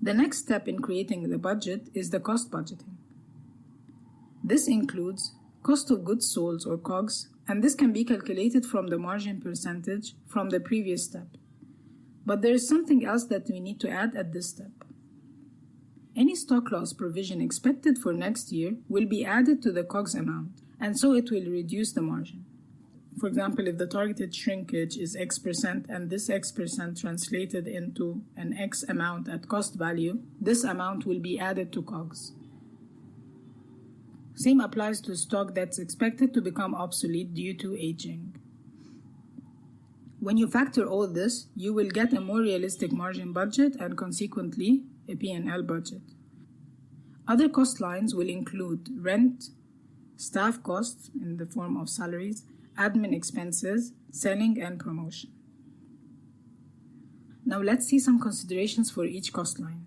The next step in creating the budget is the cost budgeting. This includes cost of goods sold or COGS, and this can be calculated from the margin percentage from the previous step. But there is something else that we need to add at this step. Any stock loss provision expected for next year will be added to the COGS amount, and so it will reduce the margin. For example, if the targeted shrinkage is X% and this X% translated into an X amount at cost value, this amount will be added to COGS. Same applies to stock that's expected to become obsolete due to aging. When you factor all this, you will get a more realistic margin budget and consequently a P&L budget. Other cost lines will include rent, staff costs in the form of salaries, admin expenses, selling and promotion. Now let's see some considerations for each cost line.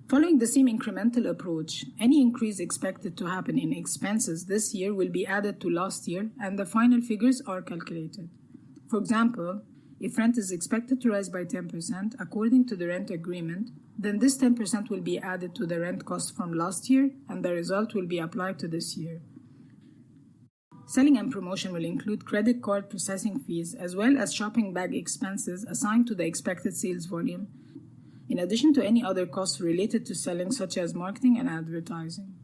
Following the same incremental approach, any increase expected to happen in expenses this year will be added to last year and the final figures are calculated. For example, if rent is expected to rise by 10% according to the rent agreement, then this 10% will be added to the rent cost from last year and the result will be applied to this year. Selling and promotion will include credit card processing fees as well as shopping bag expenses assigned to the expected sales volume, in addition to any other costs related to selling such as marketing and advertising.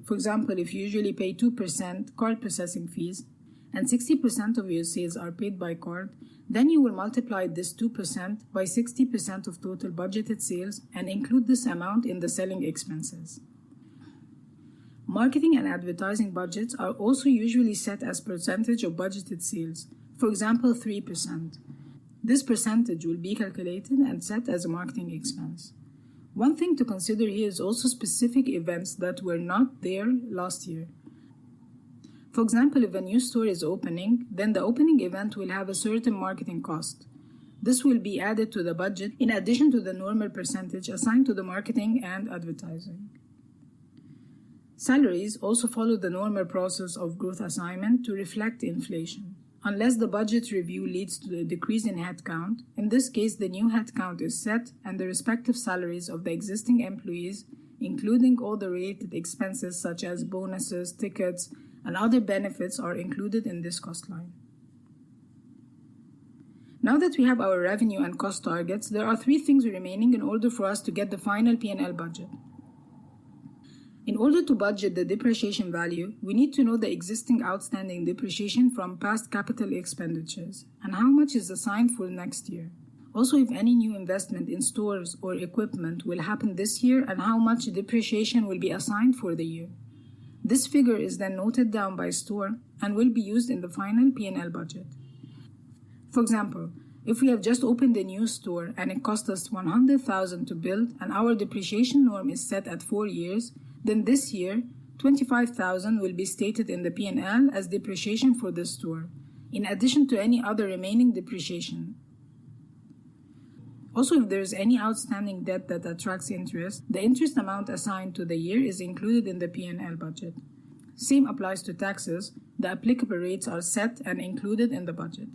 For example, if you usually pay 2% card processing fees and 60% of your sales are paid by card, then you will multiply this 2% by 60% of total budgeted sales and include this amount in the selling expenses. Marketing and advertising budgets are also usually set as percentage of budgeted sales, for example 3%. This percentage will be calculated and set as a marketing expense. One thing to consider here is also specific events that were not there last year. For example, if a new store is opening, then the opening event will have a certain marketing cost. This will be added to the budget in addition to the normal percentage assigned to the marketing and advertising. Salaries also follow the normal process of growth assignment to reflect inflation. Unless the budget review leads to a decrease in headcount, in this case the new headcount is set and the respective salaries of the existing employees, including all the related expenses such as bonuses, tickets, and other benefits are included in this cost line. Now that we have our revenue and cost targets, there are 3 things remaining in order for us to get the final P&L budget. In order to budget the depreciation value, we need to know the existing outstanding depreciation from past capital expenditures and how much is assigned for next year. Also, if any new investment in stores or equipment will happen this year and how much depreciation will be assigned for the year. This figure is then noted down by store and will be used in the final P&L budget. For example, if we have just opened a new store and it cost us $100,000 to build and our depreciation norm is set at 4 years, then this year, $25,000 will be stated in the P&L as depreciation for the store, in addition to any other remaining depreciation. Also, if there is any outstanding debt that attracts interest, the interest amount assigned to the year is included in the P&L budget. Same applies to taxes. The applicable rates are set and included in the budget.